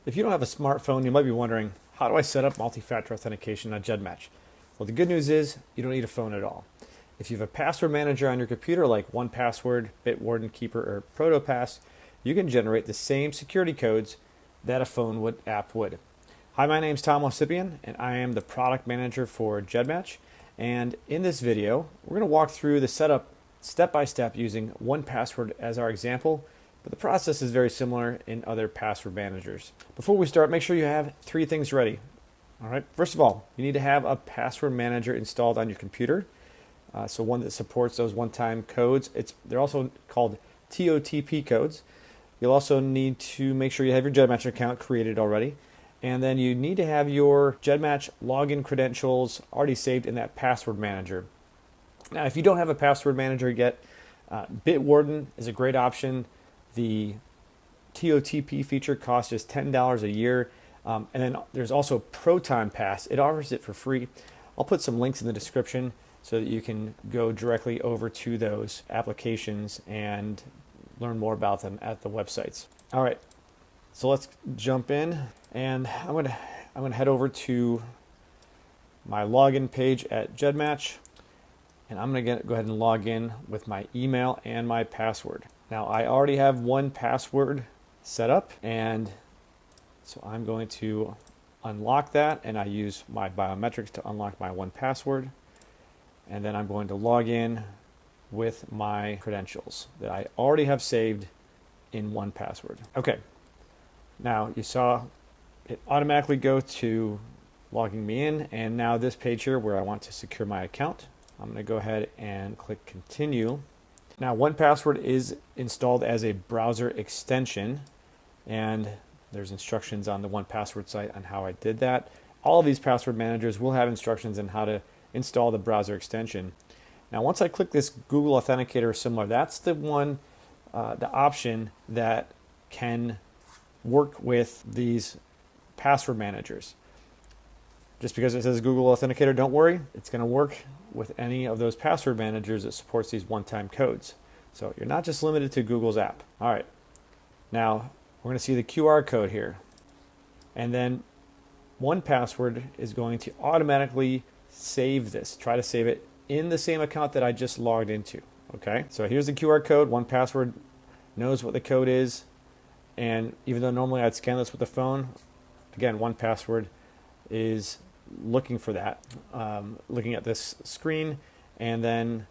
If you don't have a smartphone, you might be wondering, how do I set up multi-factor authentication on GEDmatch? Well, the good news is you don't need a phone at all. If you have a password manager on your computer like 1Password, Bitwarden, Keeper, or Proton Pass, you can generate the same security codes that a phone app would. Hi, my name is Tom Losipian, and I am the product manager for GEDmatch. And in this video, we're going to walk through the setup step by step using 1Password as our example, but the process is very similar in other password managers. Before we start, make sure you have three things ready. All right. First of all, you need to have a password manager installed on your computer. So one that supports those one-time codes. They're also called TOTP codes. You'll also need to make sure you have your GEDmatch account created already. And then you need to have your GEDmatch login credentials already saved in that password manager. Now, if you don't have a password manager yet, Bitwarden is a great option. The TOTP feature costs just $10 a year. And then there's also Proton Pass. It offers it for free. I'll put some links in the description so that you can go directly over to those applications and learn more about them at the websites. All right, so let's jump in, and I'm gonna head over to my login page at GEDmatch, and I'm gonna go ahead and log in with my email and my password. Now, I already have 1Password set up, and so I'm going to unlock that, and I use my biometrics to unlock my 1Password. And then I'm going to log in with my credentials that I already have saved in 1Password. Okay, now you saw it automatically go to logging me in, and now this page here where I want to secure my account, I'm going to go ahead and click continue. Now, 1Password is installed as a browser extension, and there's instructions on the 1Password site on how I did that. All of these password managers will have instructions on how to install the browser extension. Now, once I click this Google Authenticator or similar, that's the one, the option that can work with these password managers. Just because it says Google Authenticator, don't worry, it's going to work with any of those password managers that supports these one-time codes. So you're not just limited to Google's app. All right, now we're going to see the QR code here, and then 1Password is going to automatically save this. Try to save it in the same account that I just logged into. Okay, so here's the QR code. 1Password knows what the code is, and even though normally I'd scan this with the phone, again, 1Password is looking for that, looking at this screen, and then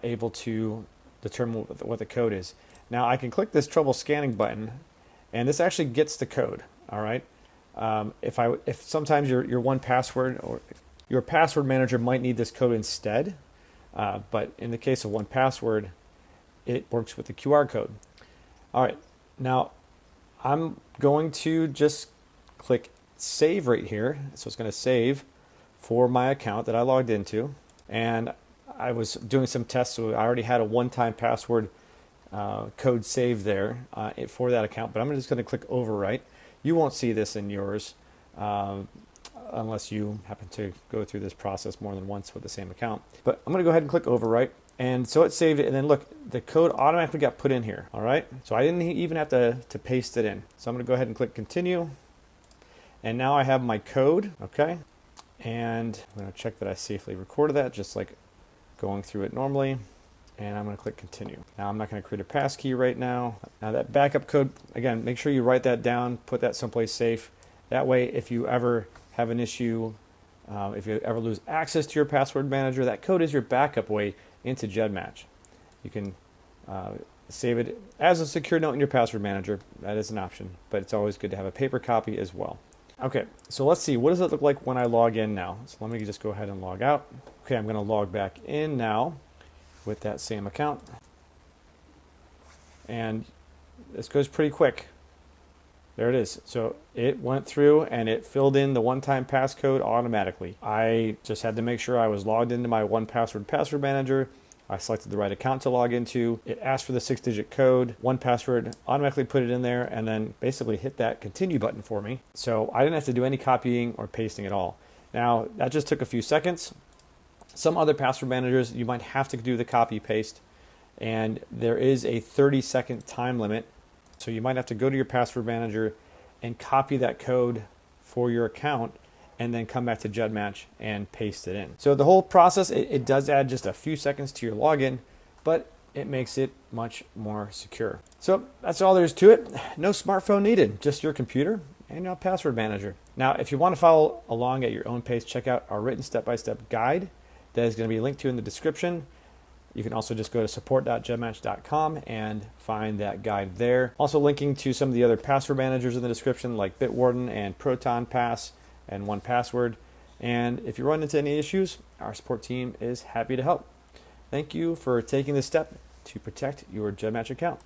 able to determine what the code is. Now I can click this trouble scanning button, and this actually gets the code. All right, if sometimes your 1Password or your password manager might need this code instead, but in the case of 1Password, it works with the QR code. All right, now I'm going to just click save right here. So it's going to save for my account that I logged into, and I was doing some tests, so I already had a one-time password code saved there for that account, but I'm just going to click overwrite. You won't see this in yours unless you happen to go through this process more than once with the same account. But I'm going to go ahead and click overwrite. And so it saved it, and then look, the code automatically got put in here. All right, so I didn't even have to paste it in. So I'm going to go ahead and click continue. And now I have my code, okay? And I'm going to check that I safely recorded that, just like going through it normally. And I'm going to click continue. Now I'm not going to create a passkey right now. Now that backup code, again, make sure you write that down, put that someplace safe. That way, if you ever have an issue, if you ever lose access to your password manager, that code is your backup way into GEDmatch. You can save it as a secure note in your password manager. That is an option, but it's always good to have a paper copy as well. Okay, so let's see. What does it look like when I log in now? So let me just go ahead and log out. Okay, I'm going to log back in now with that same account. And this goes pretty quick. There it is. So it went through and it filled in the one-time passcode automatically. I just had to make sure I was logged into my 1Password password manager. I selected the right account to log into. It asked for the 6-digit code. 1Password automatically put it in there and then basically hit that continue button for me. So I didn't have to do any copying or pasting at all. Now, that just took a few seconds. Some other password managers, you might have to do the copy paste, and there is a 30-second time limit. So you might have to go to your password manager and copy that code for your account and then come back to GEDmatch and paste it in. So the whole process, it does add just a few seconds to your login, but it makes it much more secure. So that's all there is to it. No smartphone needed, just your computer and your password manager. Now, if you want to follow along at your own pace, check out our written step-by-step guide that is going to be linked to in the description. You can also just go to support.gedmatch.com and find that guide there. Also linking to some of the other password managers in the description like Bitwarden and Proton Pass and 1Password. And if you run into any issues, our support team is happy to help. Thank you for taking this step to protect your GEDmatch account.